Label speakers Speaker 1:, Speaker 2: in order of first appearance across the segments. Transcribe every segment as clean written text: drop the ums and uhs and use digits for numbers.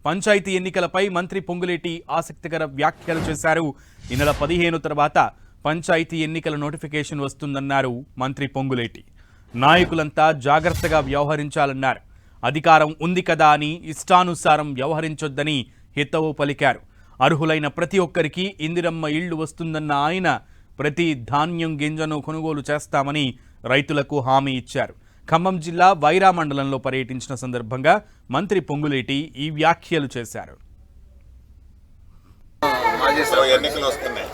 Speaker 1: పంచాయతీ ఎన్నికలపై మంత్రి పొంగులేటి ఆసక్తికర వ్యాఖ్యలు చేశారు. ఈ నెల 15 తర్వాత పంచాయతీ ఎన్నికల నోటిఫికేషన్ వస్తుందన్నారు మంత్రి పొంగులేటి. నాయకులంతా జాగ్రత్తగా వ్యవహరించాలన్నారు. అధికారం ఉంది కదా అని ఇష్టానుసారం వ్యవహరించొద్దని హితవు పలికారు. అర్హులైన ప్రతి ఒక్కరికి ఇందిరమ్మ ఇళ్లు వస్తుందన్న ఆయన ప్రతి ధాన్యం గింజను కొనుగోలు చేస్తామని రైతులకు హామీ ఇచ్చారు. ఖమ్మం జిల్లా వైరా మండలంలో పర్యటించిన సందర్భంగా మంత్రి పొంగులేటి ఈ వ్యాఖ్యలు చేశారు.
Speaker 2: ఎన్నికలు వస్తున్నాయి.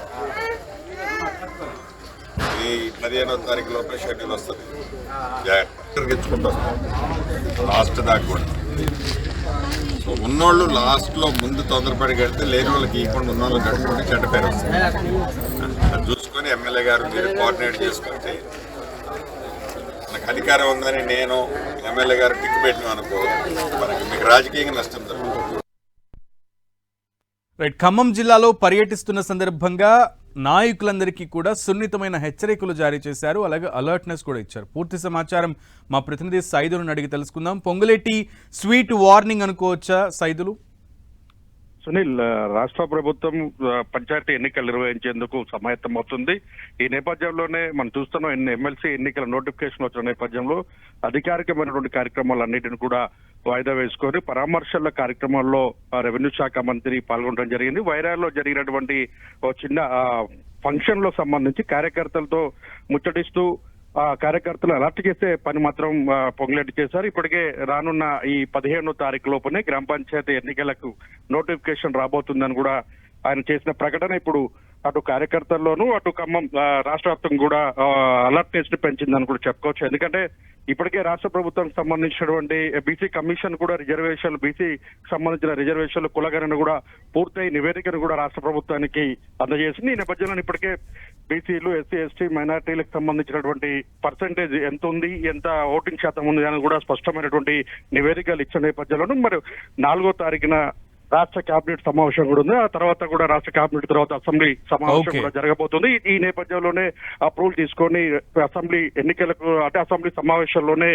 Speaker 2: ఈ 15వ తారీఖు లోపల షెడ్యూల్ వస్తుంది. తొలగించుకుంటూ వస్తాం లాస్ట్ దాకా కూడా. సో ఉన్నోళ్ళు లాస్ట్లో ముందు తొందరపడి కడితే లేని వాళ్ళకి ఇవ్వకుండా ఉన్న వాళ్ళకి కట్టుకుంటే చెడ్డ పేరు వస్తుంది. అది చూసుకొని ఎమ్మెల్యే గారు మీరు కోఆర్డినేట్ చేసుకుంటే మనకు అధికారం ఉందని నేను ఎమ్మెల్యే గారు టిక్కు పెట్టిన అనుకో మనకి మీకు రాజకీయంగా నష్టం జరుగుతుంది.
Speaker 1: రైట్. ఖమ్మం జిల్లాలో పర్యటిస్తున్న సందర్భంగా నాయకులందరికీ కూడా సున్నితమైన హెచ్చరికలు జారీ చేశారు. అలాగే అలర్ట్నెస్ కూడా ఇచ్చారు. పూర్తి సమాచారం మా ప్రతినిధి సైదులను అడిగి తెలుసుకుందాం. పొంగులేటి స్వీట్ వార్నింగ్ అనుకోవచ్చా సైదులు?
Speaker 3: సునీల్, రాష్ట్ర ప్రభుత్వం పంచాయతీ ఎన్నికలు నిర్వహించేందుకు సమాయత్తమవుతుంది. ఈ నేపథ్యంలోనే మనం చూస్తున్నాం ఎమ్మెల్సీ ఎన్నికల నోటిఫికేషన్ వచ్చిన నేపథ్యంలో అధికారికమైనటువంటి కార్యక్రమాలన్నింటిని కూడా వాయిదా వేసుకొని పరామర్శల కార్యక్రమాల్లో రెవెన్యూ శాఖ మంత్రి పాల్గొనడం జరిగింది. వైరాలో జరిగినటువంటి చిన్న ఫంక్షన్ లో సంబంధించి కార్యకర్తలతో ముచ్చటిస్తూ కార్యకర్తలు అలర్ట్ చేసే పని మాత్రం పొంగులేటి చేశారు. ఇప్పటికే రానున్న ఈ 15వ తారీఖు లోపునే గ్రామ పంచాయతీ ఎన్నికలకు నోటిఫికేషన్ రాబోతుందని కూడా ఆయన చేసిన ప్రకటన ఇప్పుడు అటు కార్యకర్తల్లోనూ అటు ఖమ్మం రాష్ట్ర వ్యాప్తంగా కూడా అలర్ట్నెస్ ని పెంచిందని కూడా చెప్పుకోవచ్చు. ఎందుకంటే ఇప్పటికే రాష్ట్ర ప్రభుత్వానికి సంబంధించినటువంటి బీసీ కమిషన్ కూడా రిజర్వేషన్లు బీసీ సంబంధించిన రిజర్వేషన్లు కులగణన కూడా పూర్తయి నివేదికను కూడా రాష్ట్ర ప్రభుత్వానికి అందజేసింది. ఈ నేపథ్యంలో ఇప్పటికే బీసీలు ఎస్సీ ఎస్టీ మైనార్టీలకు సంబంధించినటువంటి పర్సంటేజ్ ఎంత ఉంది, ఎంత ఓటింగ్ శాతం ఉంది అని కూడా స్పష్టమైనటువంటి నివేదికలు ఇచ్చిన నేపథ్యంలోనూ మరి 4వ తారీఖున రాష్ట్ర కేబినెట్ సమావేశం కూడా ఉంది. ఆ తర్వాత కూడా రాష్ట్ర కేబినెట్ తర్వాత అసెంబ్లీ సమావేశం కూడా జరగబోతుంది. ఈ నేపథ్యంలోనే అప్రూవల్ తీసుకొని అసెంబ్లీ ఎన్నికలకు అంటే అసెంబ్లీ సమావేశంలోనే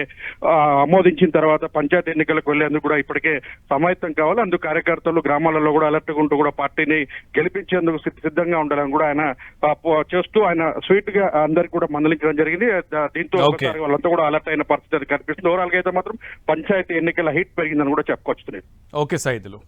Speaker 3: ఆమోదించిన తర్వాత పంచాయతీ ఎన్నికలకు వెళ్లేందుకు కూడా ఇప్పటికే సమాయత్తం కావాలి. అందుకు కార్యకర్తలు గ్రామాలలో కూడా అలర్ట్ ఉంటూ కూడా పార్టీని గెలిపించేందుకు సిద్ధంగా ఉండాలని కూడా ఆయన చేస్తూ ఆయన స్వీట్ గా అందరికి కూడా మందలించడం జరిగింది. దీంతో వాళ్ళంతా కూడా అలర్ట్ అయిన పరిస్థితి కనిపిస్తుంది. ఓవరాల్ గా అయితే మాత్రం పంచాయతీ ఎన్నికల హీట్ పెరిగిందని కూడా చెప్పుకొచ్చుతున్నాయి.
Speaker 1: ఓకే సైదులు.